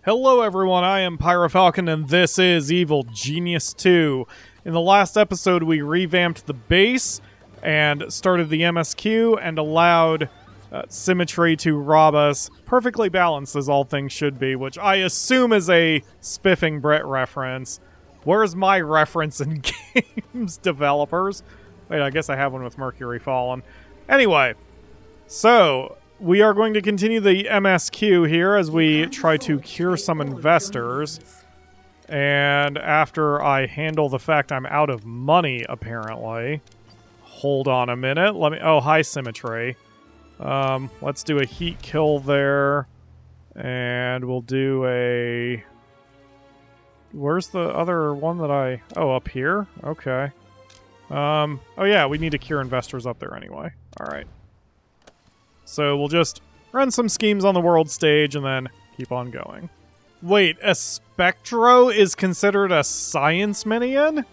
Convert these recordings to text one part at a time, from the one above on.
Hello everyone, I am PyroFalkon and this is Evil Genius 2. In the last episode we revamped the base and started the MSQ and allowed Symmetry to rob us. Perfectly balanced as all things should be, which I assume is a Spiffing Brit reference. Where's my reference in games, developers? Wait, I guess I have one with Mercury Fallen. Anyway, so we are going to continue the MSQ here as we try to cure some investors. And after I handle the fact I'm out of money, apparently. Hold on a minute. Let me... Oh, hi, Symmetry. Let's do a heat kill there. And we'll do a... Where's the other one that I... Oh, up here? Okay. Oh yeah, we need to cure investors up there anyway. Alright. So we'll just run some schemes on the world stage and then keep on going. Wait, Espectro is considered a science minion?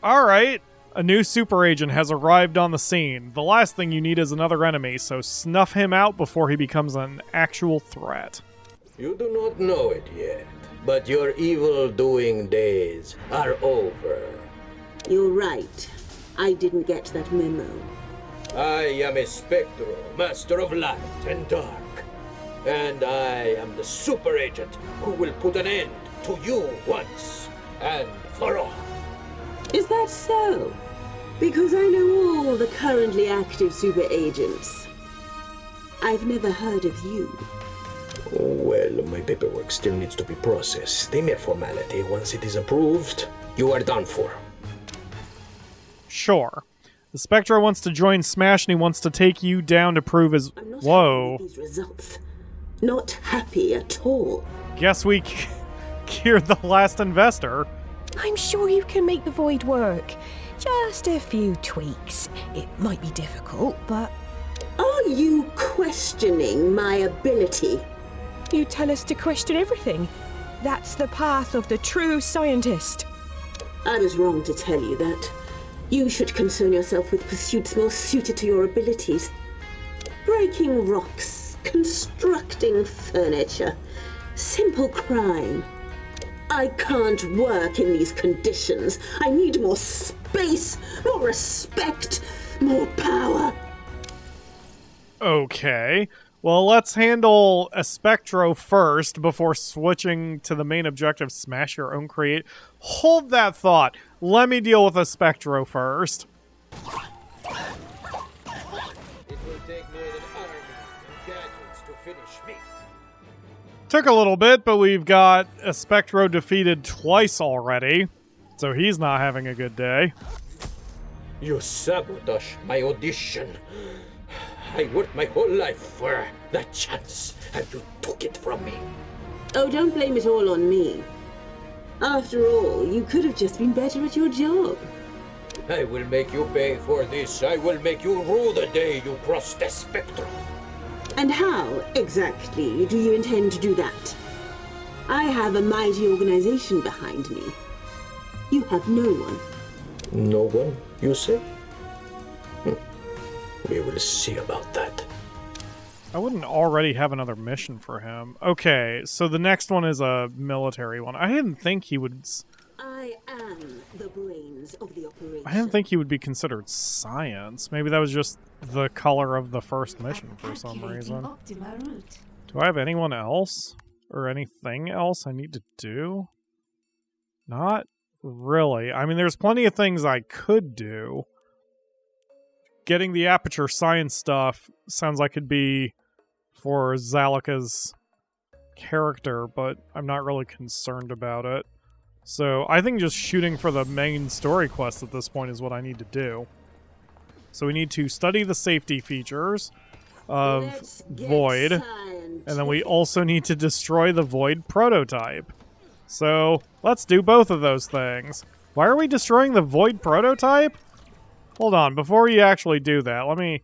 Alright. A new super agent has arrived on the scene. The last thing you need is another enemy, so snuff him out before he becomes an actual threat. You do not know it yet, but your evil-doing days are over. You're right. I didn't get that memo. I am Espectro, master of light and dark. And I am the super agent who will put an end to you once and for all. Is that so? Because I know all the currently active super agents. I've never heard of you. Well, my paperwork still needs to be processed. A mere formality. Once it is approved, you are done for. Sure. The Spectro wants to join Smash and he wants to take you down to prove his... I'm not Whoa. happy with these results. Not happy at all. Guess we cured the last investor. I'm sure you can make the void work. Just a few tweaks. It might be difficult, but... Are you questioning my ability? You tell us to question everything. That's the path of the true scientist. I was wrong to tell you that. You should concern yourself with pursuits more suited to your abilities. Breaking rocks, constructing furniture, simple crime. I can't work in these conditions. I need more space, more respect, more power. Okay. Well, let's handle Espectro first before switching to the main objective, smash your own create. Hold that thought. Let me deal with Espectro first. It will take more than armies and gadgets to finish me. Took a little bit, but we've got Espectro defeated twice already, so he's not having a good day. You sabotaged my audition. I worked my whole life for that chance, and you took it from me. Oh, don't blame it all on me. After all, you could have just been better at your job. I will make you pay for this. I will make you rue the day you crossed the Espectro. And how, exactly, do you intend to do that? I have a mighty organization behind me. You have no one. No one, you say? We will see about that. I wouldn't already have another mission for him. Okay, so the next one is a military one. I didn't think he would... I am the brains of the operation. I didn't think he would be considered science. Maybe that was just the color of the first mission for some reason. Do I have anyone else? Or anything else I need to do? Not really. I mean, there's plenty of things I could do. Getting the aperture science stuff sounds like it'd be for Zalika's character, but I'm not really concerned about it. So I think just shooting for the main story quest at this point is what I need to do. So we need to study the safety features of Void, and then we also need to destroy the Void prototype. So let's do both of those things. Why are we destroying the Void prototype? Hold on, before we actually do that, let me...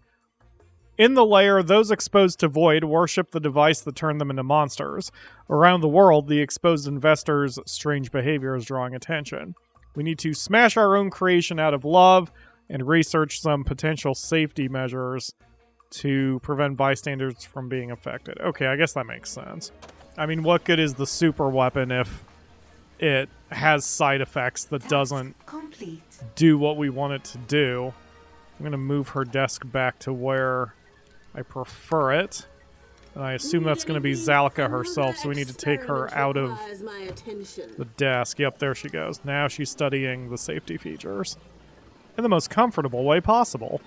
In the lair, those exposed to Void worship the device that turned them into monsters. Around the world, the exposed investors' strange behavior is drawing attention. We need to smash our own creation out of love and research some potential safety measures to prevent bystanders from being affected. Okay, I guess that makes sense. I mean, what good is the super weapon if it has side effects that doesn't do what we want it to do? I'm going to move her desk back to where I prefer it. And I assume that's going to be Zalika herself, so we need to take her out of the desk. Yep, there she goes. Now she's studying the safety features in the most comfortable way possible.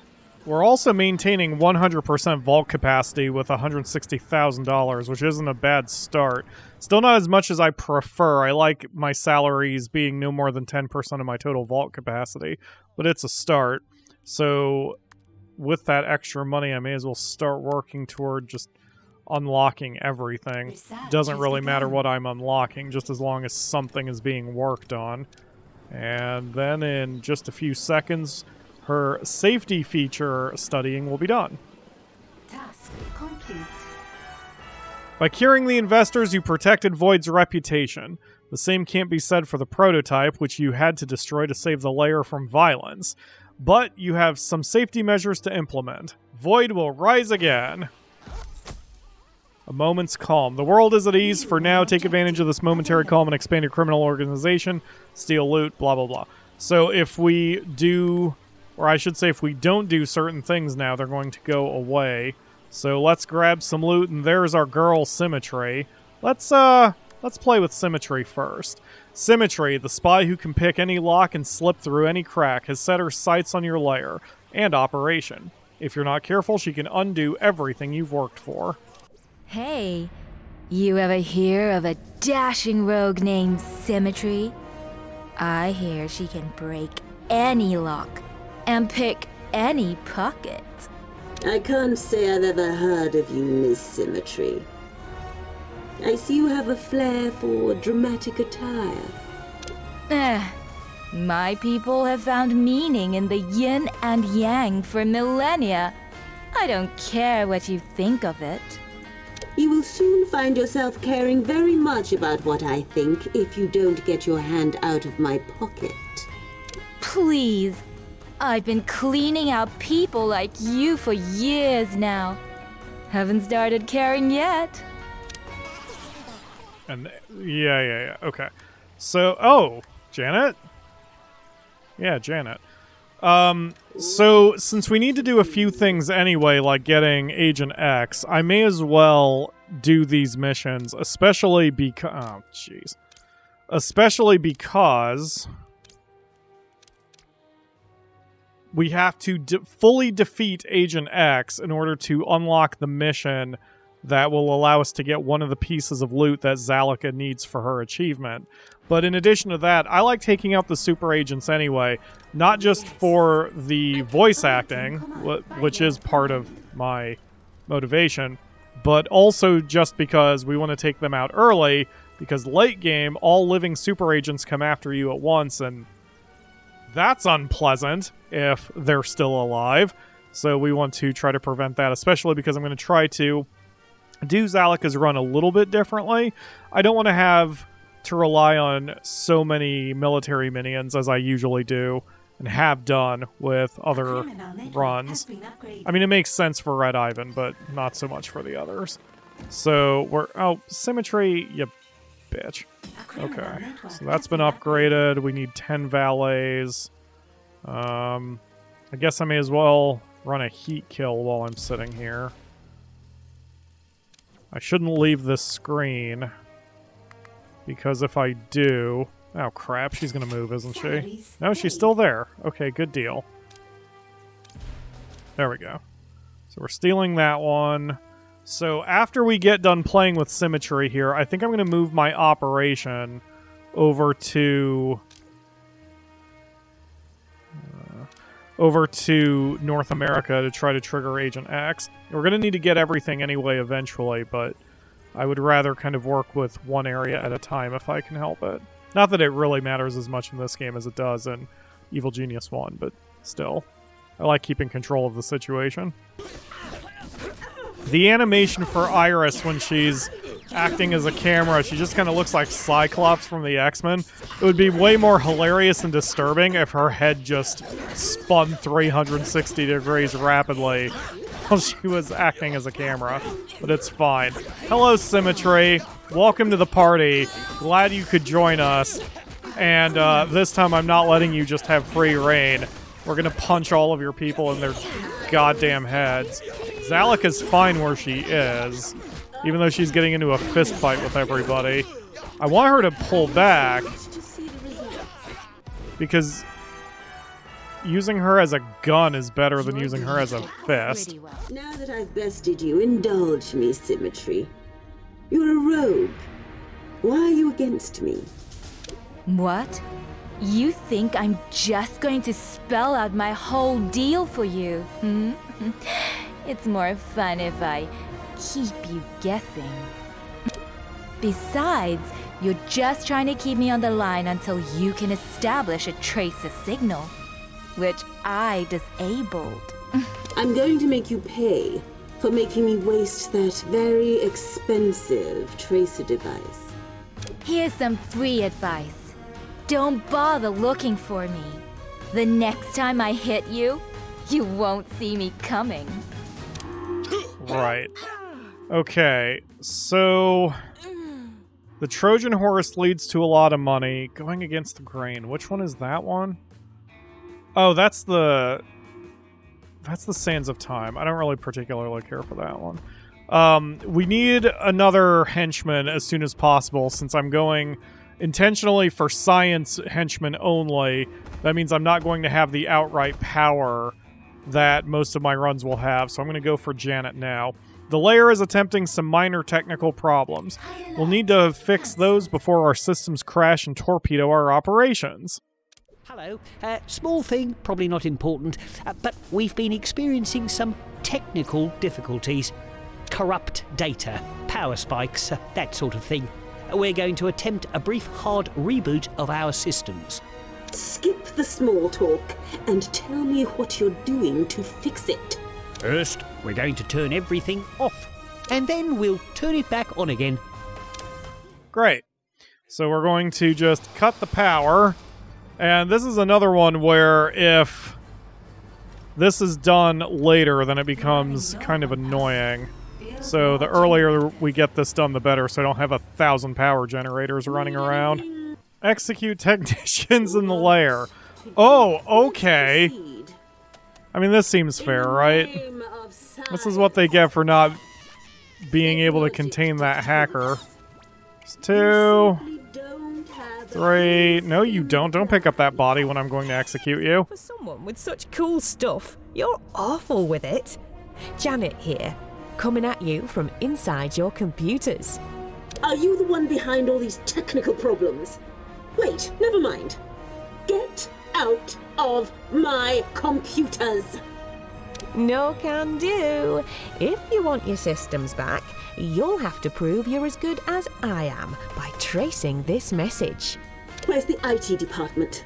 We're also maintaining 100% vault capacity with $160,000, which isn't a bad start. Still not as much as I prefer. I like my salaries being no more than 10% of my total vault capacity, but it's a start. So with that extra money, I may as well start working toward just unlocking everything. Doesn't really matter what I'm unlocking, just as long as something is being worked on. And then in just a few seconds, her safety feature studying will be done. Task complete. By curing the investors, you protected Void's reputation. The same can't be said for the prototype, which you had to destroy to save the layer from violence. But you have some safety measures to implement. Void will rise again. A moment's calm. The world is at ease. For now, take advantage of this momentary calm and expand your criminal organization. Steal loot, blah, blah, blah. So if we do, or I should say if we don't do certain things now, they're going to go away. So let's grab some loot, and there's our girl, Symmetry. Let's play with Symmetry first. Symmetry, the spy who can pick any lock and slip through any crack, has set her sights on your lair and operation. If you're not careful, she can undo everything you've worked for. Hey, you ever hear of a dashing rogue named Symmetry? I hear she can break any lock and pick any pocket. I can't say I've ever heard of you, Miss Symmetry. I see you have a flair for dramatic attire. My people have found meaning in the yin and yang for millennia. I don't care what you think of it. You will soon find yourself caring very much about what I think if you don't get your hand out of my pocket. Please. I've been cleaning out people like you for years now. Haven't started caring yet. And yeah. Okay. So, oh, Janet? Yeah, Janet. So since we need to do a few things anyway, like getting Agent X, I may as well do these missions, especially because... Oh, jeez. Especially because we have to fully defeat Agent X in order to unlock the mission that will allow us to get one of the pieces of loot that Zalika needs for her achievement. But in addition to that, I like taking out the super agents anyway, not just for the voice acting, which is part of my motivation, but also just because we want to take them out early, because late game, all living super agents come after you at once, and that's unpleasant if they're still alive. So we want to try to prevent that, especially because I'm going to try to do Zalika's run a little bit differently. I don't want to have to rely on so many military minions as I usually do and have done with other runs. I mean, it makes sense for Red Ivan, but not so much for the others. So we're... Oh, Symmetry, you bitch. Okay, so that's been upgraded. We need 10 valets. I guess I may as well run a heat kill while I'm sitting here. I shouldn't leave this screen, because if I do... Oh, crap, she's going to move, isn't she? No, she's still there. Okay, good deal. There we go. So we're stealing that one. So after we get done playing with Symmetry here, I think I'm going to move my operation over to North America to try to trigger Agent X. We're going to need to get everything anyway eventually, but I would rather kind of work with one area at a time if I can help it. Not that it really matters as much in this game as it does in Evil Genius 1, but still. I like keeping control of the situation. The animation for Iris when she's acting as a camera, she just kind of looks like Cyclops from the X-Men. It would be way more hilarious and disturbing if her head just spun 360 degrees rapidly while she was acting as a camera, but it's fine. Hello, Symmetry. Welcome to the party. Glad you could join us. And this time I'm not letting you just have free reign. We're gonna punch all of your people in their goddamn heads. Zalika's fine where she is, even though she's getting into a fist fight with everybody. I want her to pull back, because using her as a gun is better than using her as a fist. Now that I've bested you, indulge me, Symmetry. You're a rogue. Why are you against me? What? You think I'm just going to spell out my whole deal for you, hmm? It's more fun if I keep you guessing. Besides, you're just trying to keep me on the line until you can establish a tracer signal, which I disabled. I'm going to make you pay for making me waste that very expensive tracer device. Here's some free advice. Don't bother looking for me. The next time I hit you, you won't see me coming. Right. Okay, so the Trojan horse leads to a lot of money. Going against the grain. Which one is that one? Oh, that's the Sands of Time. I don't really particularly care for that one. We need another henchman as soon as possible, since I'm going intentionally for science henchmen only. That means I'm not going to have the outright power that most of my runs will have, so I'm going to go for Janet now. The layer is attempting some minor technical problems. We'll need to fix those before our systems crash and torpedo our operations. Hello. Small thing, probably not important, but we've been experiencing some technical difficulties. Corrupt data, power spikes, that sort of thing. We're going to attempt a brief hard reboot of our systems. Skip the small talk and tell me what you're doing to fix it. First, we're going to turn everything off, and then we'll turn it back on again. Great. So we're going to just cut the power, and this is another one where if this is done later, then it becomes kind of annoying. So the earlier we get this done, the better, so I don't have 1,000 power generators running around. Execute technicians in the lair. Oh, okay. I mean, this seems fair, right? This is what they get for not being able to contain that hacker. It's 2, 3... No, you don't. Don't pick up that body when I'm going to execute you. For someone with such cool stuff, you're awful with it. Janet here, coming at you from inside your computers. Are you the one behind all these technical problems? Wait, never mind. Get out of my computers! No can do. If you want your systems back, you'll have to prove you're as good as I am by tracing this message. Where's the IT department?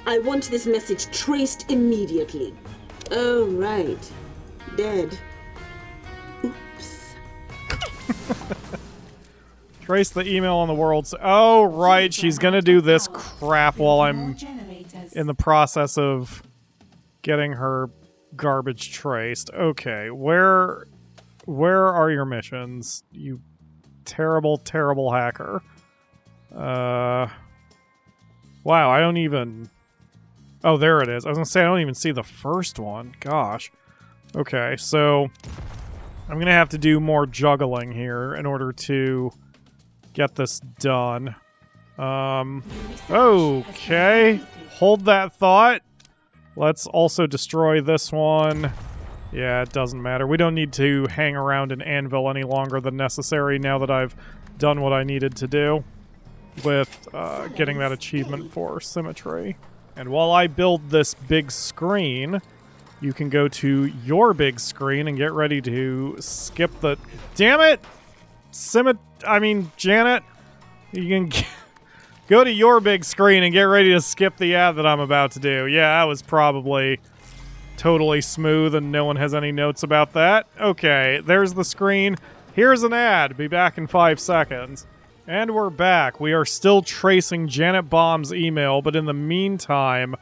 I want this message traced immediately. Oh, right. Dead. Oops. Trace the email on the world's... Oh, right, she's gonna do this crap while I'm in the process of getting her garbage traced. Okay, where are your missions, you terrible, terrible hacker? Wow, I don't even... Oh, there it is. I was gonna say, I don't even see the first one. Gosh. Okay, so I'm gonna have to do more juggling here in order to get this done. Okay. Hold that thought. Let's also destroy this one. Yeah, it doesn't matter. We don't need to hang around an anvil any longer than necessary now that I've done what I needed to do with getting that achievement for Symmetry. And while I build this big screen, you can go to your big screen and get ready to skip the... Damn it! Janet, you can go to your big screen and get ready to skip the ad that I'm about to do. Yeah, that was probably totally smooth and no one has any notes about that. Okay, there's the screen. Here's an ad. Be back in 5 seconds. And we're back. We are still tracing Janet Bomb's email, but in the meantime,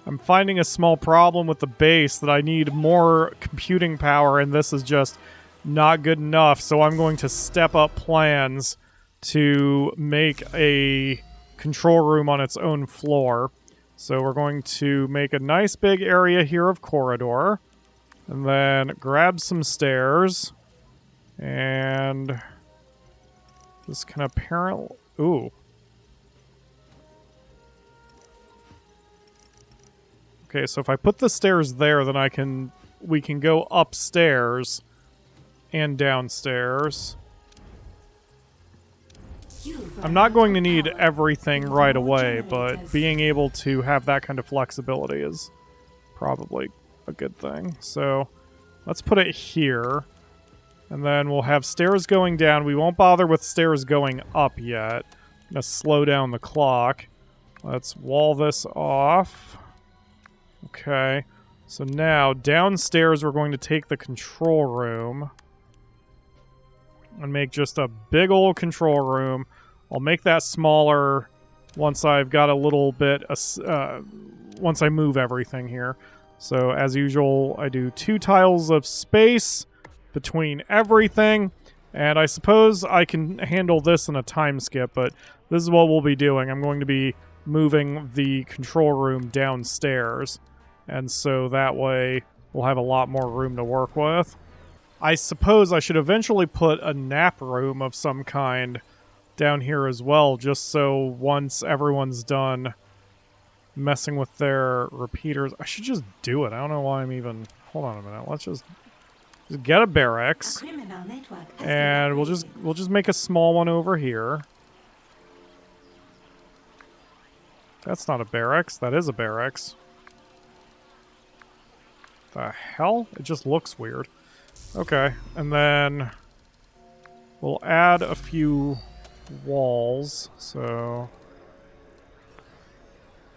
I'm finding a small problem with the base that I need more computing power, and this is just not good enough. So I'm going to step up plans to make a control room on its own floor. So we're going to make a nice big area here of corridor, and then grab some stairs, and this can apparently... Ooh. Okay, so if I put the stairs there, then we can go upstairs and downstairs. I'm not going to need everything right away, but being able to have that kind of flexibility is probably a good thing. So let's put it here, and then we'll have stairs going down. We won't bother with stairs going up yet. I'm going to slow down the clock. Let's wall this off. Okay, so now downstairs we're going to take the control room and make just a big old control room. I'll make that smaller once I've got a little bit, once I move everything here. So as usual, I do 2 tiles of space between everything, and I suppose I can handle this in a time skip, but this is what we'll be doing. I'm going to be moving the control room downstairs, and so that way we'll have a lot more room to work with. I suppose I should eventually put a nap room of some kind down here as well, just so once everyone's done messing with their repeaters... I should just do it. I don't know why I'm even... Hold on a minute. Let's just get a barracks, and we'll just make a small one over here. That's not a barracks. That is a barracks. The hell? It just looks weird. Okay, and then we'll add a few walls, so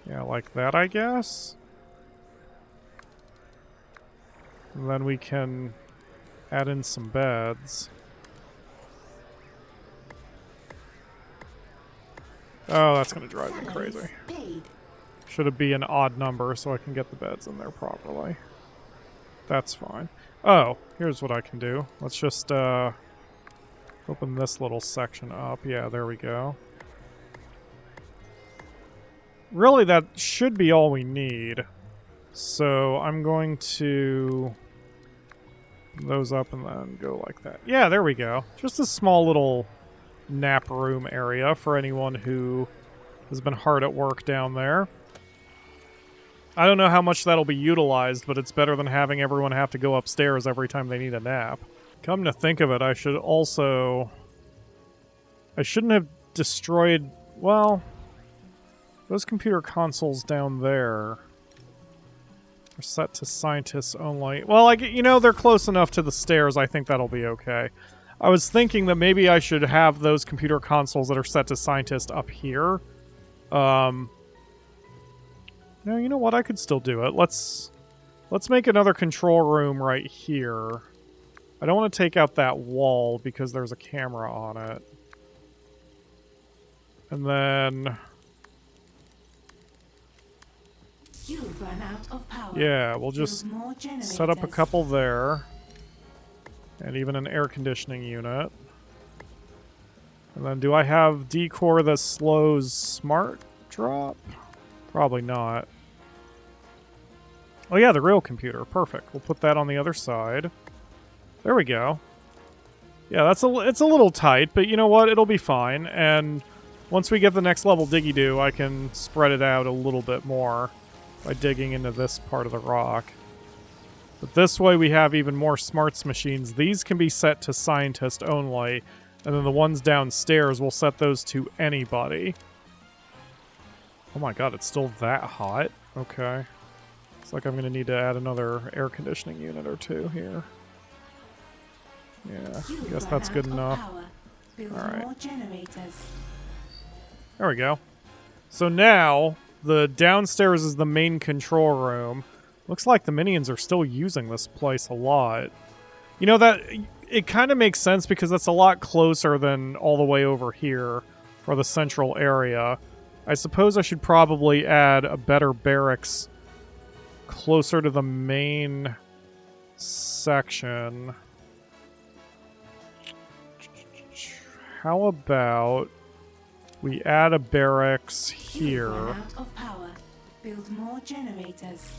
yeah, like that, I guess. And then we can add in some beds. Oh, that's gonna drive me crazy. Should it be an odd number so I can get the beds in there properly? That's fine. Oh, here's what I can do. Let's just open this little section up. Yeah, there we go. Really, that should be all we need. So I'm going to those up and then go like that. Yeah, there we go. Just a small little nap room area for anyone who has been hard at work down there. I don't know how much that'll be utilized, but it's better than having everyone have to go upstairs every time they need a nap. Come to think of it, I shouldn't have destroyed... Well, those computer consoles down there are set to scientists only. Well, they're close enough to the stairs, I think that'll be okay. I was thinking that maybe I should have those computer consoles that are set to scientist up here. No, you know what? I could still do it. Let's make another control room right here. I don't want to take out that wall because there's a camera on it. And then... You've run out of power. Yeah, we'll just set up a couple there. And even an air conditioning unit. And then do I have decor that slows smart drop? Probably not. Oh yeah, the real computer. Perfect. We'll put that on the other side. There we go. Yeah, it's a little tight, but you know what? It'll be fine. And once we get the next level diggy-doo, I can spread it out a little bit more by digging into this part of the rock. But this way we have even more smarts machines. These can be set to scientist only, and then the ones downstairs, we'll set those to anybody. Oh my god, it's still that hot? Okay. Looks like I'm going to need to add another air conditioning unit or two here. Yeah, I guess that's good enough. Alright. There we go. So now, the downstairs is the main control room. Looks like the minions are still using this place a lot. You know, that it kind of makes sense because that's a lot closer than all the way over here for the central area. I suppose I should probably add a better barracks closer to the main section. How about we add a barracks here? You've run out of power. Build more generators.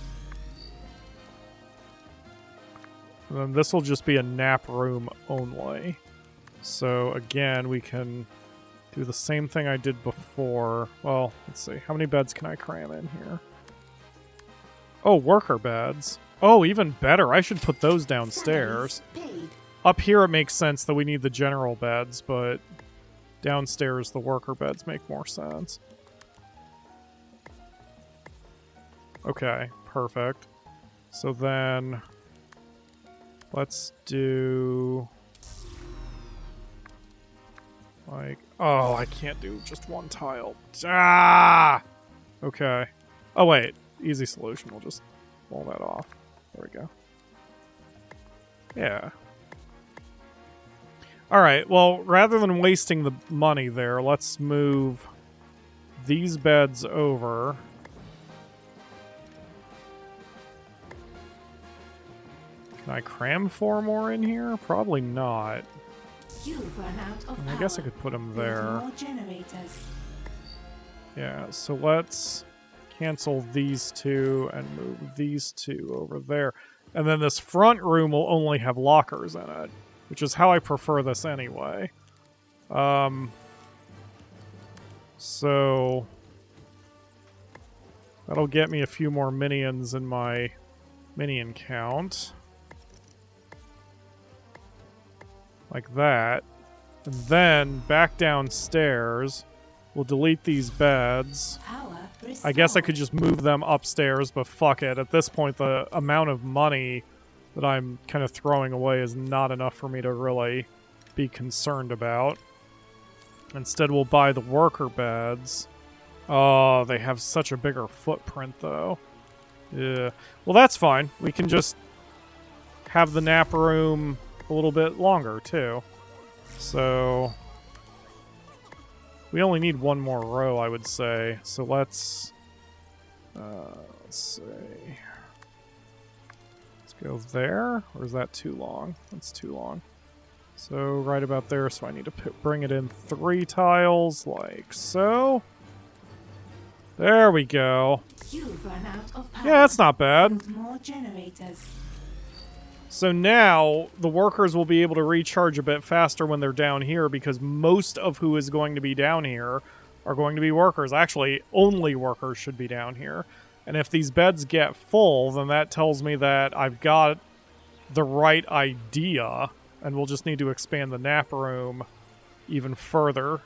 And then this will just be a nap room only. So again, we can do the same thing I did before. Well, let's see. How many beds can I cram in here? Oh, worker beds. Oh, even better. I should put those downstairs. Paid. Up here it makes sense that we need the general beds, but downstairs the worker beds make more sense. Okay, perfect. So then let's do like, oh, I can't do just one tile. Ah! Okay. Oh wait, easy solution. We'll just wall that off. There we go. Yeah. Alright, well, rather than wasting the money there, let's move these beds over. Can I cram 4 more in here? Probably not. You've run out of I power. guess I could put them Build there. more generators. Yeah, so let's cancel these 2 and move these 2 over there. And then this front room will only have lockers in it, which is how I prefer this anyway. So that'll get me a few more minions in my minion count. Like that. And then back downstairs, we'll delete these beds. Power I guess I restored. could just move them upstairs, but fuck it. At this point, the amount of money that I'm kind of throwing away is not enough for me to really be concerned about. Instead, we'll buy the worker beds. Oh, they have such a bigger footprint, though. Yeah. Well, that's fine. We can just have the nap room a little bit longer, too. So we only need one more row, I would say. So let's see. Let's go there, or is that too long? That's too long. So right about there, so I need to bring it in 3 tiles, like so. There we go. You've run out of power. Yeah, that's not bad. Build more generators. So now the workers will be able to recharge a bit faster when they're down here, because most of who is going to be down here are going to be workers. Actually, only workers should be down here. And if these beds get full, then that tells me that I've got the right idea, and we'll just need to expand the nap room even further.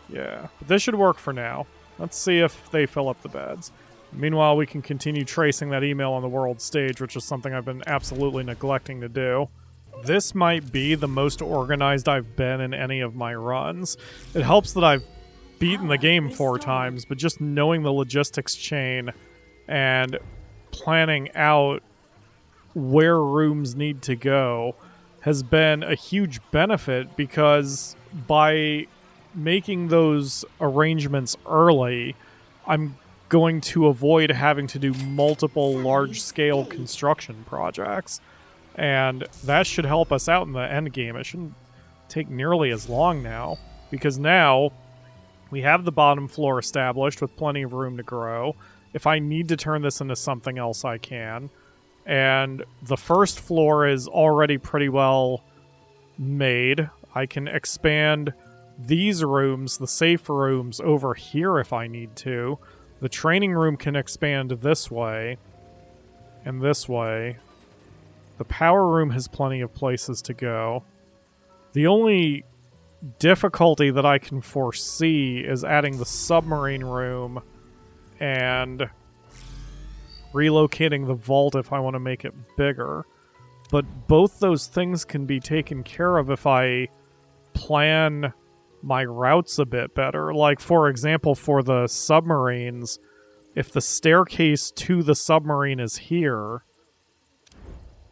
Yeah, but this should work for now. Let's see if they fill up the beds. Meanwhile, we can continue tracing that email on the world stage, which is something I've been absolutely neglecting to do. This might be the most organized I've been in any of my runs. It helps that I've beaten the game 4 times, but just knowing the logistics chain and planning out where rooms need to go has been a huge benefit, because by making those arrangements early, I'm going to avoid having to do multiple large-scale construction projects. And that should help us out in the end game. It shouldn't take nearly as long now, because now we have the bottom floor established with plenty of room to grow. If I need to turn this into something else, I can. And the first floor is already pretty well made. I can expand these rooms, the safe rooms, over here if I need to. The training room can expand this way and this way. The power room has plenty of places to go. The only difficulty that I can foresee is adding the submarine room and relocating the vault if I want to make it bigger. But both those things can be taken care of if I plan my routes a bit better. Like, for example, for the submarines, if the staircase to the submarine is here,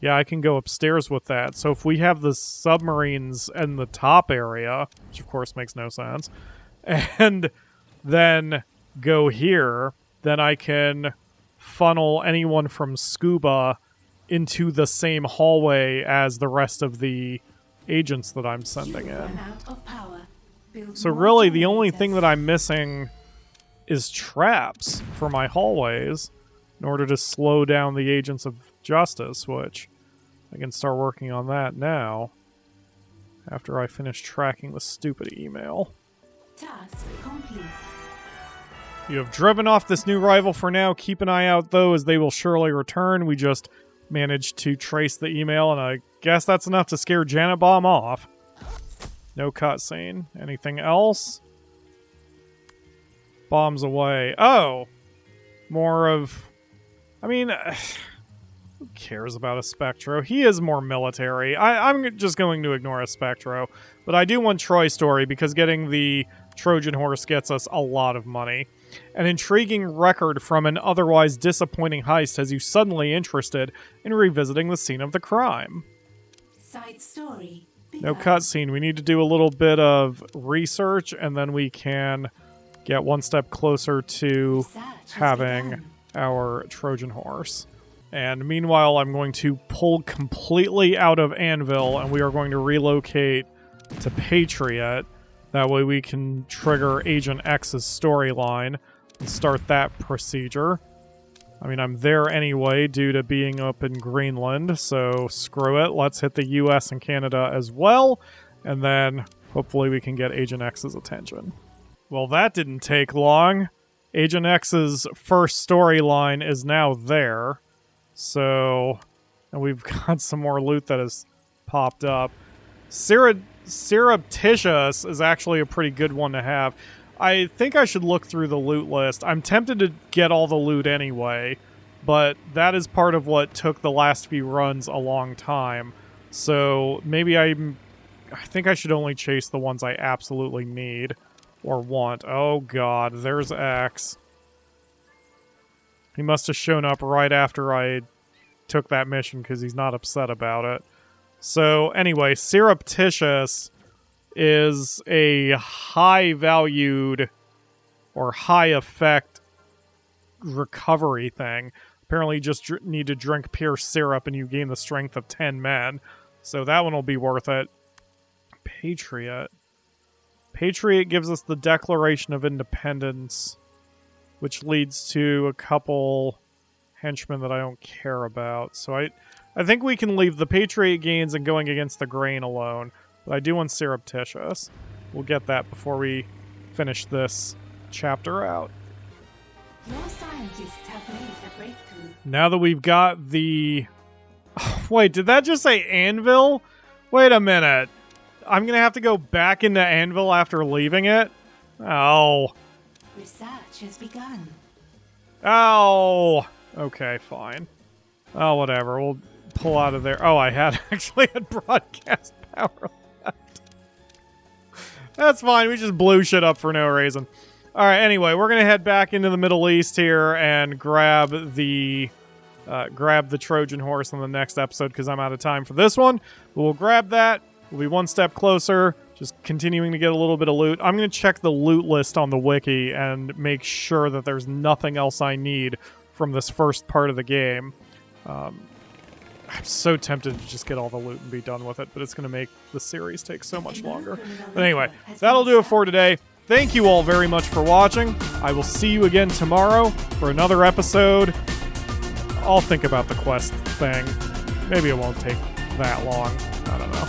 yeah, I can go upstairs with that. So if we have the submarines in the top area, which of course makes no sense, and then go here, then I can funnel anyone from Scuba into the same hallway as the rest of the agents that I'm sending You've run in. out of power. Build So more really, the only thing generators. that I'm missing is traps for my hallways in order to slow down the agents of justice, which I can start working on that now after I finish tracking the stupid email. Task complete. You have driven off this new rival for now. Keep an eye out, though, as they will surely return. We just managed to trace the email, and I guess that's enough to scare Janet Bomb off. No cutscene. Anything else? Bombs away. Oh! More of... I mean, who cares about Espectro? He is more military. I'm just going to ignore Espectro. But I do want Troy's story, because getting the Trojan horse gets us a lot of money. An intriguing record from an otherwise disappointing heist has you suddenly interested in revisiting the scene of the crime. Side story. No begun. cutscene. We need to do a little bit of research, and then we can get one step closer to Research has having begun. our Trojan horse. And meanwhile, I'm going to pull completely out of Anvil, and we are going to relocate to Patriot. That way we can trigger Agent X's storyline and start that procedure. I mean, I'm there anyway due to being up in Greenland, so screw it. Let's hit the US and Canada as well, and then hopefully we can get Agent X's attention. Well, that didn't take long. Agent X's first storyline is now there. So, and we've got some more loot that has popped up. Surreptitious is actually a pretty good one to have. I think I should look through the loot list. I'm tempted to get all the loot anyway, but that is part of what took the last few runs a long time. So maybe I think I should only chase the ones I absolutely need or want. Oh god, there's X. He must have shown up right after I took that mission because he's not upset about it. So anyway, Surreptitious is a high-valued or high-effect recovery thing. Apparently you just need to drink pure syrup and you gain the strength of 10 men. So that one will be worth it. Patriot. Patriot gives us the Declaration of Independence, which leads to a couple henchmen that I don't care about. So I think we can leave the Patriot gains and going against the grain alone. But I do want Surreptitious. We'll get that before we finish this chapter out. Your scientists have made a breakthrough. Now that we've got the... Wait, did that just say Anvil? Wait a minute. I'm going to have to go back into Anvil after leaving it? Oh. Research has begun. Oh. Okay, fine. Oh, whatever. We'll pull out of there. Oh, I actually had broadcast power left. That's fine. We just blew shit up for no reason. All right, anyway, we're going to head back into the Middle East here and grab the Trojan horse in the next episode because I'm out of time for this one. But we'll grab that. We'll be one step closer, just continuing to get a little bit of loot. I'm going to check the loot list on the wiki and make sure that there's nothing else I need from this first part of the game. I'm so tempted to just get all the loot and be done with it, but it's going to make the series take so much longer. But anyway, that'll do it for today. Thank you all very much for watching. I will see you again tomorrow for another episode. I'll think about the quest thing. Maybe it won't take that long. I don't know.